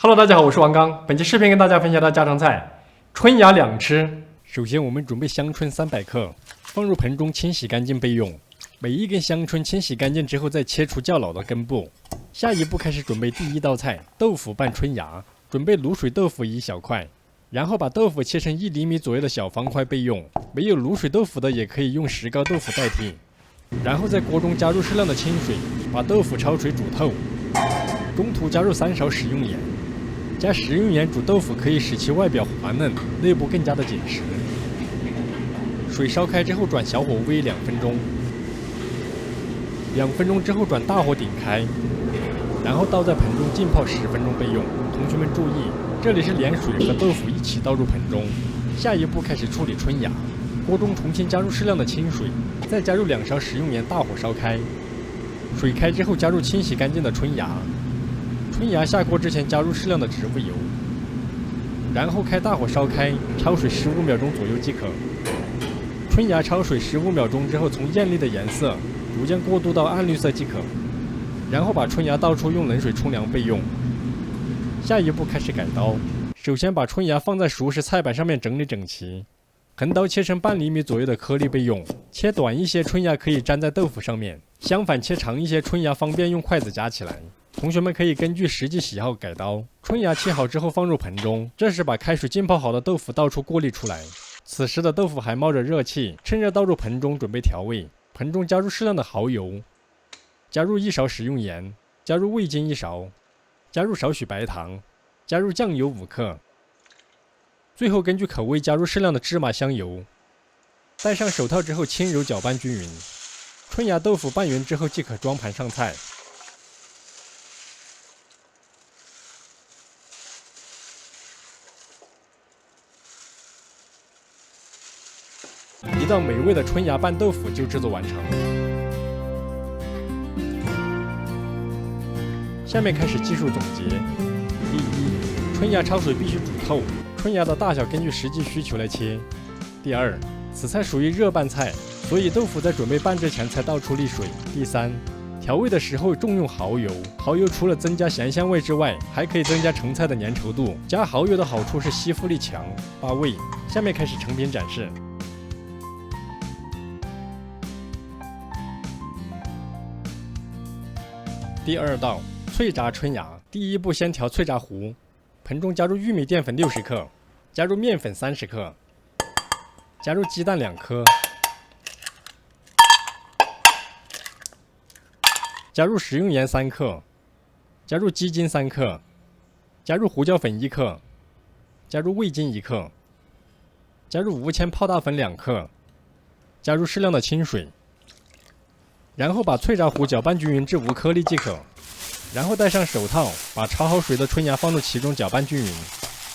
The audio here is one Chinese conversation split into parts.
Hello， 大家好，我是王刚。本期视频跟大家分享的家常菜春芽两吃。首先，我们准备香椿300克，放入盆中清洗干净备用。每一根香椿清洗干净之后，再切除较老的根部。下一步开始准备第一道菜豆腐拌春芽，准备卤水豆腐1小块，然后把豆腐切成1厘米左右的小方块备用。没有卤水豆腐的也可以用石膏豆腐代替。然后在锅中加入适量的清水，把豆腐焯水煮透。中途加入3勺食用盐。加食用盐煮豆腐可以使其外表滑嫩，内部更加的紧实。水烧开之后转小火煨2分钟，2分钟之后转大火顶开，然后倒在盆中浸泡10分钟备用。同学们注意，这里是连水和豆腐一起倒入盆中。下一步开始处理春芽，锅中重新加入适量的清水，再加入2勺食用盐，大火烧开。水开之后加入清洗干净的春芽。春芽下锅之前加入适量的植物油，然后开大火烧开，焯水15秒钟左右即可。春芽焯水15秒钟之后，从艳丽的颜色逐渐过渡到暗绿色即可。然后把春芽倒出，用冷水冲凉备用。下一步开始改刀，首先把春芽放在熟食菜板上面整理整齐，横刀切成半厘米左右的颗粒备用。切短一些，春芽可以粘在豆腐上面；相反，切长一些，春芽方便用筷子夹起来。同学们可以根据实际喜好改刀。春芽切好之后放入盆中，这时把开水浸泡好的豆腐倒出过滤出来。此时的豆腐还冒着热气，趁热倒入盆中准备调味。盆中加入适量的蚝油，加入1勺食用盐，加入味精1勺，加入少许白糖，加入酱油5克。最后根据口味加入适量的芝麻香油。戴上手套之后轻揉搅拌均匀。春芽豆腐拌匀之后即可装盘上菜。一道美味的春芽拌豆腐就制作完成。下面开始技术总结。第一，春芽焯水必须煮透，春芽的大小根据实际需求来切。第二，此菜属于热拌菜，所以豆腐在准备拌之前才倒出沥水。第三，调味的时候重用蚝油，蚝油除了增加咸香味之外，还可以增加成菜的粘稠度。加蚝油的好处是吸附力强、拔味。下面开始成品展示。第二道脆炸春芽，第一步先调脆炸糊，盆中加入玉米淀粉60克，加入面粉30克，加入鸡蛋2颗，加入食用盐3克，加入鸡精3克，加入胡椒粉1克，加入味精1克，加入无铅泡打粉2克，加入适量的清水。然后把脆炸糊搅拌均匀至无颗粒即可。然后戴上手套，把焯好水的春芽放入其中搅拌均匀。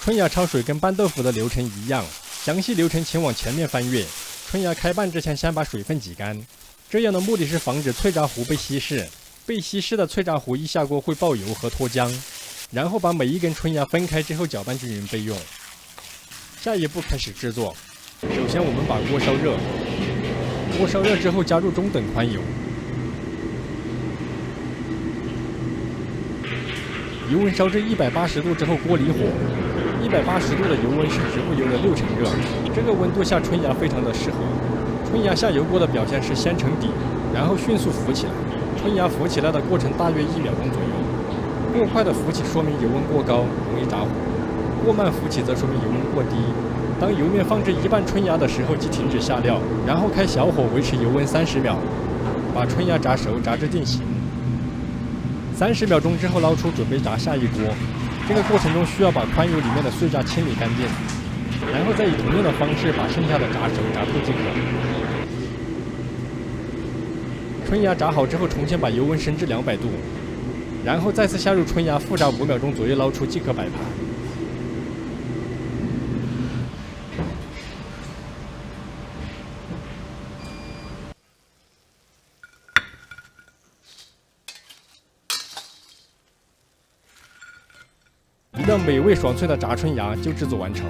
春芽焯水跟拌豆腐的流程一样，详细流程请往前面翻阅。春芽开拌之前先把水分挤干，这样的目的是防止脆炸糊被稀释。被稀释的脆炸糊一下锅会爆油和脱浆。然后把每一根春芽分开之后搅拌均匀备用。下一步开始制作。首先我们把锅烧热，锅烧热之后加入中等宽油。油温烧至180度之后，锅离火。180度的油温是植物油的6成热，这个温度下春芽非常的适合。春芽下油锅的表现是先成底，然后迅速浮起来。春芽浮起来的过程大约1秒钟左右。过快的浮起说明油温过高，容易着火；过慢浮起则说明油温过低。当油面放置一半春芽的时候即停止下料，然后开小火维持油温30秒，把春芽炸熟，炸至定型。30秒钟之后捞出，准备炸下一锅。这个过程中需要把宽油里面的碎渣清理干净，然后再以同样的方式把剩下的炸熟炸透即可。春芽炸好之后，重新把油温升至200度，然后再次下入春芽复炸5秒钟左右，捞出即可摆盘。一道美味爽脆的炸春芽就制作完成。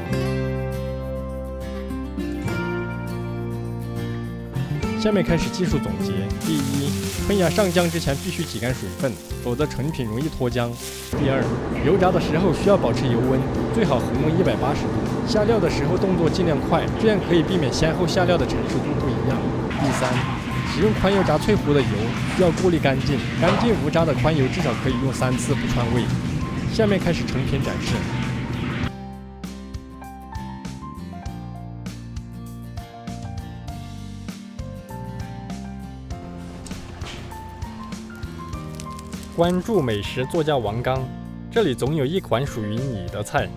下面开始技术总结。第一，春芽上浆之前必须挤干水分，否则成品容易脱浆。第二，油炸的时候需要保持油温，最好恒温180度。下料的时候动作尽量快，这样可以避免先后下料的成熟度不一样。第三，使用宽油炸脆糊的油需要过滤干净，干净无渣的宽油至少可以用3次不串味。下面开始成品展示。关注美食作家王刚，这里总有一款属于你的菜。